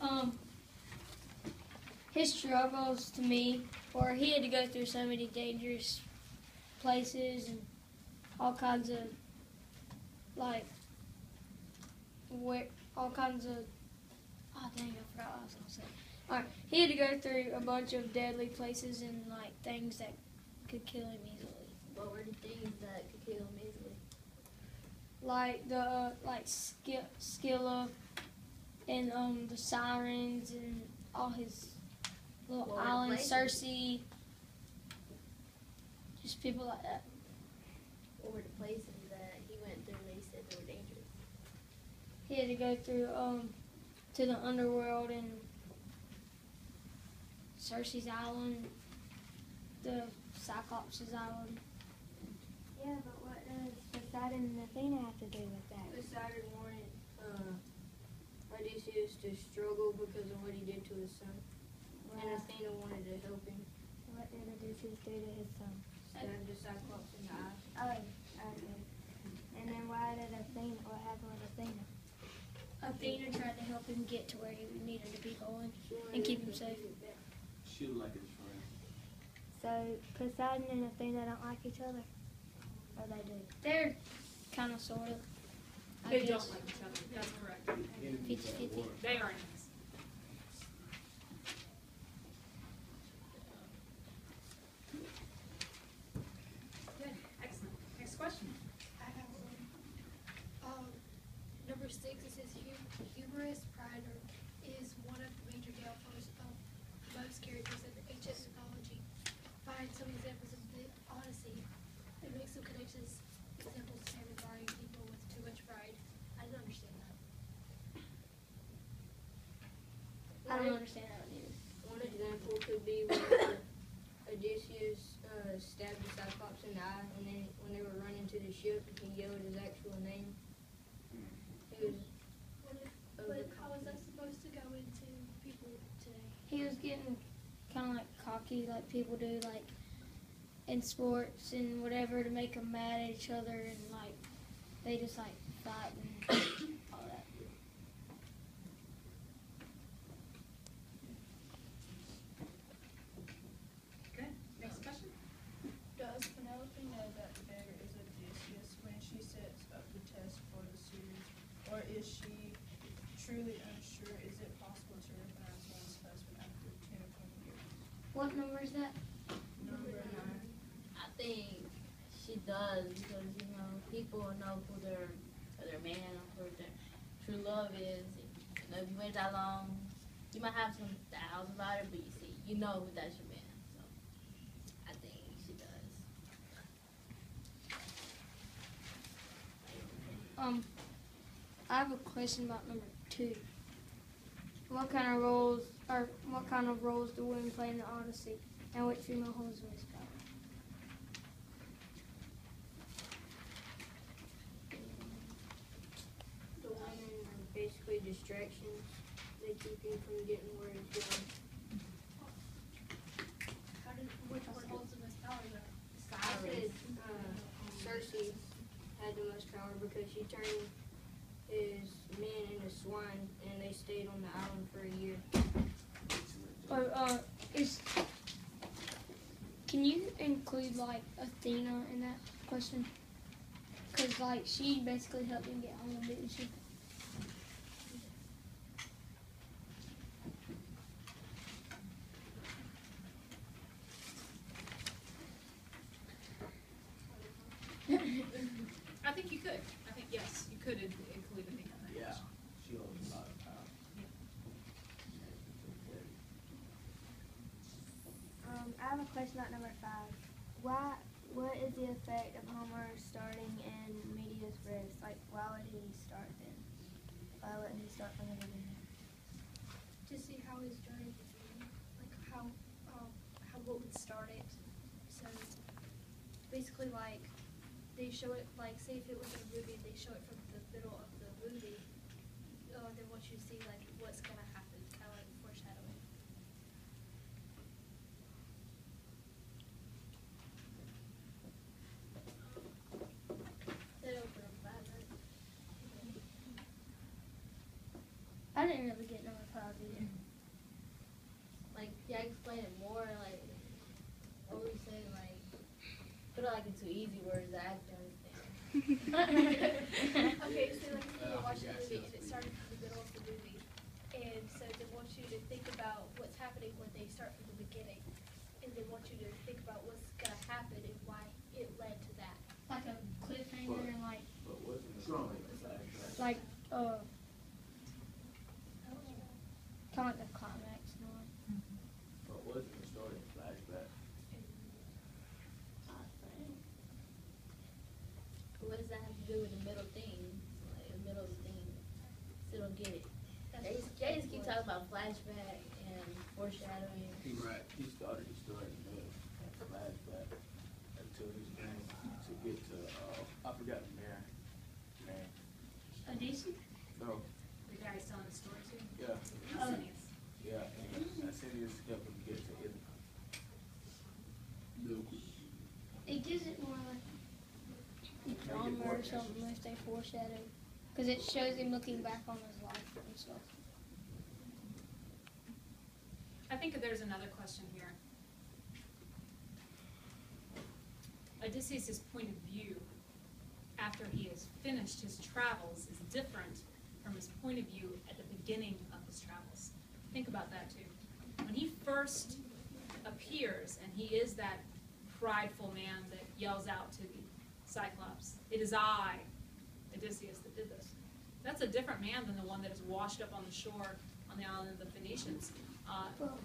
um, his struggles to me, or he had to go through so many dangerous places and all kinds of, like, all kinds of, oh dang, I forgot what I was going to say. Alright, he had to go through a bunch of deadly places and, like, things that could kill him easily. What were the things that could kill him easily? Like the Skilla and the Sirens and all his little islands, Cersei, just people like that. What were the places that he went through and they said they were dangerous? He had to go through to the underworld and Cersei's island, the Cyclops' island. Yeah, but what does Poseidon and Athena have to do with that? Poseidon wanted Odysseus to struggle because of what he did to his son. Wow. And Athena wanted to help him. What did Odysseus do to his son? Stab the Cyclops in the eye. Oh, okay. And then what happened with Athena? Athena tried to help him get to where he needed to be going and keep him safe. She was like his friend. So Poseidon and Athena don't like each other? Or they do? They're kind of, sort of. They don't like each other. That's correct. 50-50. They are enemies. Good. Excellent. Next question. I have one. Number 6, it says hubris, pride, is one of the major downfalls of most characters in the ancient mythology. Find some examples of the Odyssey and make some connections. Examples say regarding people with too much pride. I didn't understand that. I don't understand how it is. One example could be when Odysseus stabbed the Cyclops in the eye, and then when they were running to the ship, he yelled his actual name. He was But how is that supposed to go into people today? He was getting kind of like cocky, like people do, like in sports and whatever, to make them mad at each other, and like they just like fight and all that. Good. Next question. Does Penelope know that the beggar is Odysseus when she sets up the test for the series? Or is she truly unsure? Is it possible to recognize one's husband after 10 or 20 years? What number is that? Number 9. I think she does because, you know, people know who their man or who their true love is. You know, if you wait that long, you might have some doubts about it, but you know who that's your man. So I think she does. I have a question about number 2. What kind of roles do women play in the Odyssey, and which female holds the most power? the women are basically distractions. They keep you from getting where it's going. Which one holds the most power though? I said Cersei had the most power because she turned his men into swine, and they stayed on the island for a year. Can you include like Athena in that question? Cause like she basically helped him get home, didn't she? I think you could. I think, yes, you could include Athena in that. Yeah, she holds a lot of power. I have a question about number 5. What is the effect of Homer starting in medias res? Like, why would he start then? Why wouldn't he start from the beginning? To see how his journey began, like how what would start it. So basically, like they show it, like say if it was in a movie, they show it from the middle of the movie. They want you to see like what's gonna happen, kind of like foreshadowing. I I didn't really get number 5 either. Like, yeah, explain it more. Like, what were you saying? Like, put it like into easy words that I can understand. Okay, so like you were watching the movie and it started from the middle of the movie, and so they want you to think about what's happening when they start from the beginning, and they want you to think about what's gonna happen and why it led to that. Like a cliffhanger and But wasn't the story flashback? like kind of like the climax. You know? But wasn't the story flashback? I think. What does that have to do with the middle thing? Like, the middle thing. Still don't get it. They just keep talking about flashback and foreshadowing. Right. He started the story in the middle, flashback, until he's going to get to, I forgot the name. Odyssey? No, The guy he's telling the story to? yeah, Phineas. yeah, and Sirius helped him get to it. It gives it more like drama or something if they foreshadow. Because it shows him looking back on his life and stuff. I think there's another question here. Odysseus' point of view after he has finished his travels is different from his point of view at the beginning of his travels. Think about that too. When he first appears and he is that prideful man that yells out to the Cyclops, "It is I, Odysseus, that did this." That's a different man than the one that is washed up on the shore on the island of the Phoenicians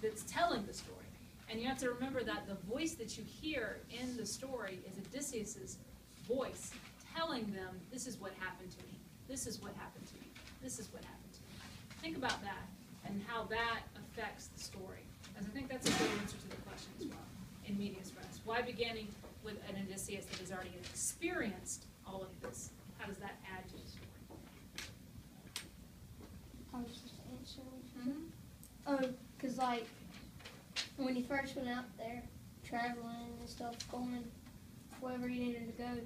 that's telling the story. And you have to remember that the voice that you hear in the story is Odysseus' voice telling them, this is what happened to me, this is what happened to me, this is what happened to me. Think about that and how that affects the story. As I think that's a good answer to the question as well in medias res. Why beginning with an Odysseus that has already experienced all of this? How does that add to the story? I was just answering. Oh, because like when he first went out there traveling and stuff, going wherever he needed to go,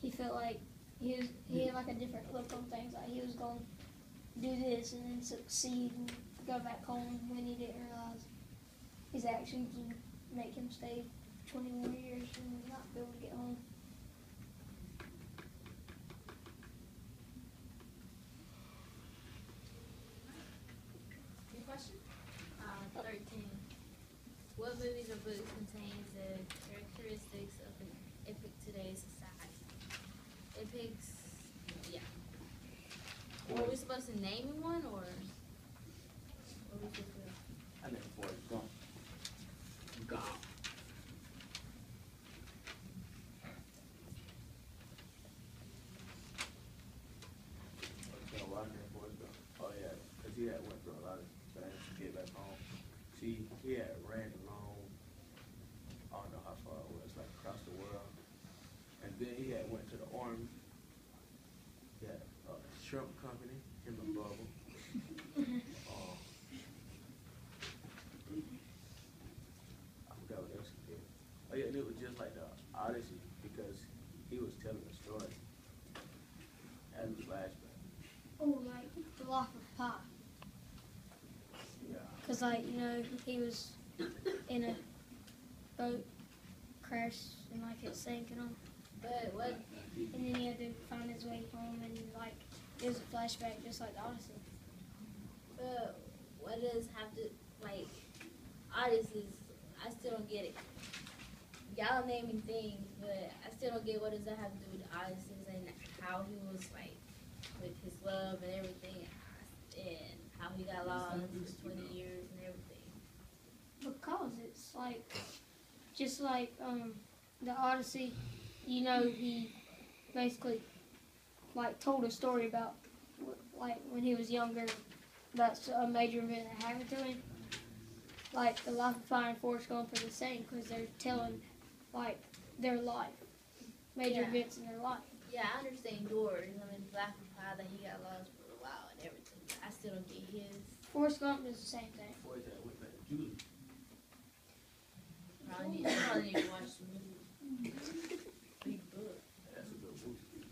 he felt like he had like a different look on things. Like he was going to do this and then succeed and go back home when he didn't realize his actions would make him stay 20 more years and not be able to get home. Any question? 13. What movies or books contains the characteristics of an epic today's society? Epics, yeah. Were we supposed to name one or? What we just will? I never Forrest Gump. Gump. Oh yeah, because he had went through a lot of things to get back home. See, he had ran along, I don't know how far it was, like across the world. And then he had went to the army. He had a shrimp company, him and Bubble. I forgot what else he did. Oh yeah, and it was just like the Odyssey because he was telling a story as a flashback. Oh, like the Life of Pi. Yeah. Because, like, you know, he was in a boat crash and, like, it sank and all. But what? And then he had to find his way home and, like, it was a flashback just like the Odyssey. But what does have to like? Odyssey, I still don't get it. Y'all naming things, but I still don't get what does that have to do with Odyssey and how he was like with his love and everything, and how he got lost for 20 years and everything. Because it's like, just like the Odyssey, you know, he basically like told a story about like when he was younger. That's a major event that happened to him. Like the Life of Pi and Forrest Gump are the same because they're telling like their life, major events in their life. Yeah, I understand yours. I mean, Black and Pie that he got lost for a while and everything. But I still don't get his. Forrest Gump does the same thing. Boys that went back to Julie. Probably need to watch the movie. Big book. That's a good movie.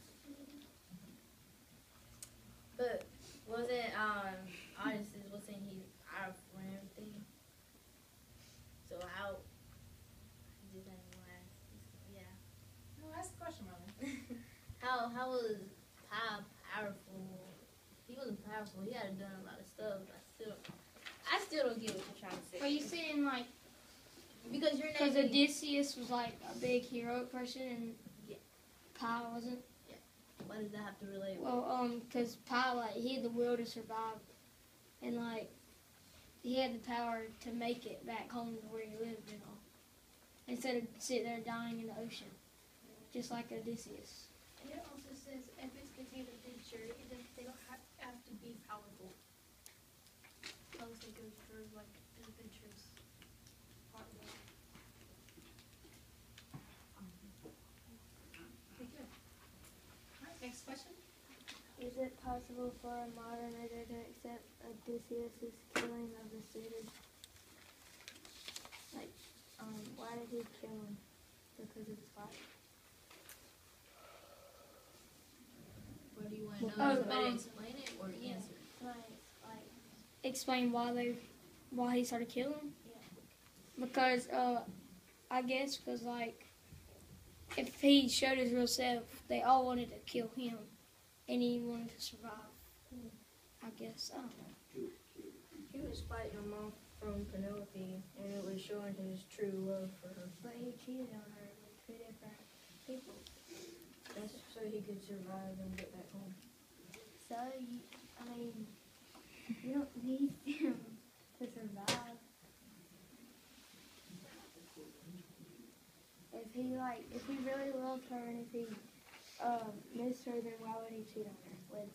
But was it Odyssey? how was powerful? He wasn't powerful. He had done a lot of stuff. I still don't get what you're trying to say. Are you saying like Because you're because naming. Odysseus was like a big heroic person and Yeah. Pi wasn't? What does that have to relate? with? Well, because Pi, like, he had the will to survive, and like he had the power to make it back home to where he lived and all, instead of sitting there dying in the ocean, just like Odysseus. And it also says epics contain adventure, and they don't have to be powerful. It also goes through like an adventurous part of it. Okay, good. All right, next question. Is it possible for a modern reader to accept Odysseus' killing of the suitors? Like, why did he kill him? Because of his wife? What do you want to know? Oh, Somebody explain it or answer it? Like, Explain why he started killing him? Yeah. Because I guess because like if he showed his real self, they all wanted to kill him, and he wanted to survive. I guess I don't know. He was fighting him off from Penelope, and it was showing his true love for her. but he cheated on her with 2 different people. That's so he could survive and get back home. So, you don't need him to survive. If he really loved her and if he missed her, then why would he cheat on her with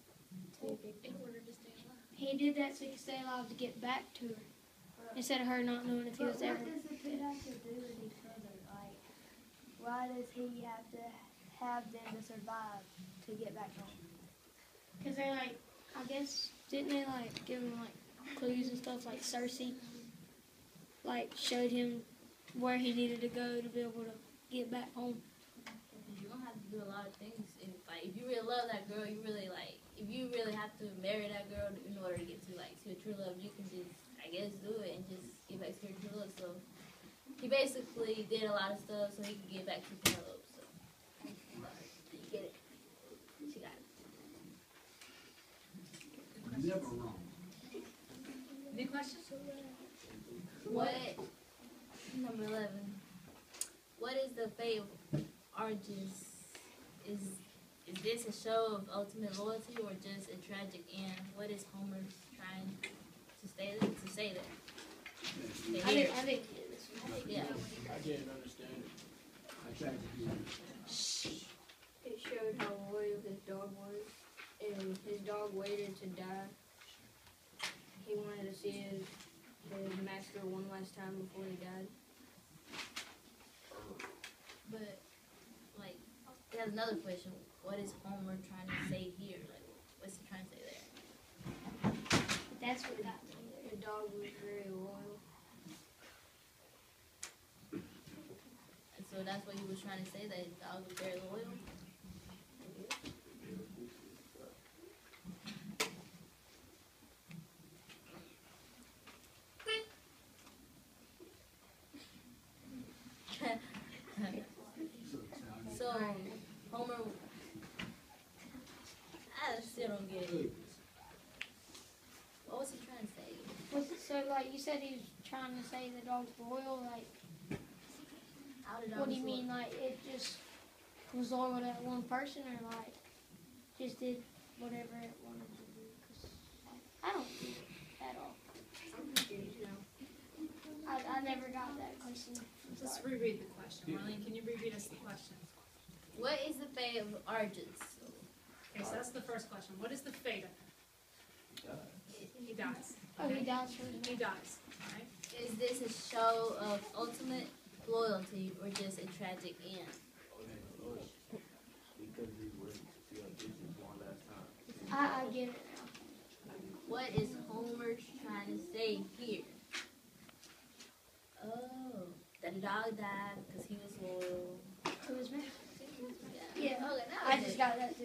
2 people? In order to stay alive. He did that so he could stay alive to get back to her, instead of her not knowing if he But was what ever. does the 2 have to do with each other? Like, why does he have to have them to survive to get back home? Because they like, I guess, didn't they like give him like clues and stuff, like Cersei, like showed him where he needed to go to be able to get back home. You're gonna have to do a lot of things. If you really love that girl, you really like. If you really have to marry that girl in order to get to like to your true love, you can just, I guess, do it and just get back to your true love. So he basically did a lot of stuff so he could get back to Penelope. So you get it. She got it. Never wrong. Any questions? What? Number 11. What is the fate of Argus? Is this a show of ultimate loyalty or just a tragic end? What is Homer trying to say there? To hear. I didn't get this one. Yeah. I didn't understand it. I tried to do it. It showed how loyal his dog was, and his dog waited to die. He wanted to see his master one last time before he died. But, like, there's another question. What is Homer trying to say here? Like, what's he trying to say there? That's what got me. The dog was very loyal. And so that's what he was trying to say, that his dog was very loyal. So, Homer, I still don't get it. What was he trying to say? So like you said, he was trying to say the dog's loyal. Like, How did what do you dogs look? mean? Like it just was loyal to that one person, or like just did whatever it wanted to do? 'Cause I don't get it at all. I'm confused now. I never got that question. I'm Let's sorry. reread the question. Marlene, can you reread us the question? What is the fate of Argus? Okay, so that's the first question. What is the fate of him? He dies. Oh, he Okay? died for He dies. All right. Is this a show of ultimate loyalty or just a tragic end? Because he went to see Odysseus one last time. I get it now. What is Homer trying to say here? Oh, that the dog died because he was loyal. It was me. Yeah. Yeah. Okay, now I get just it. got that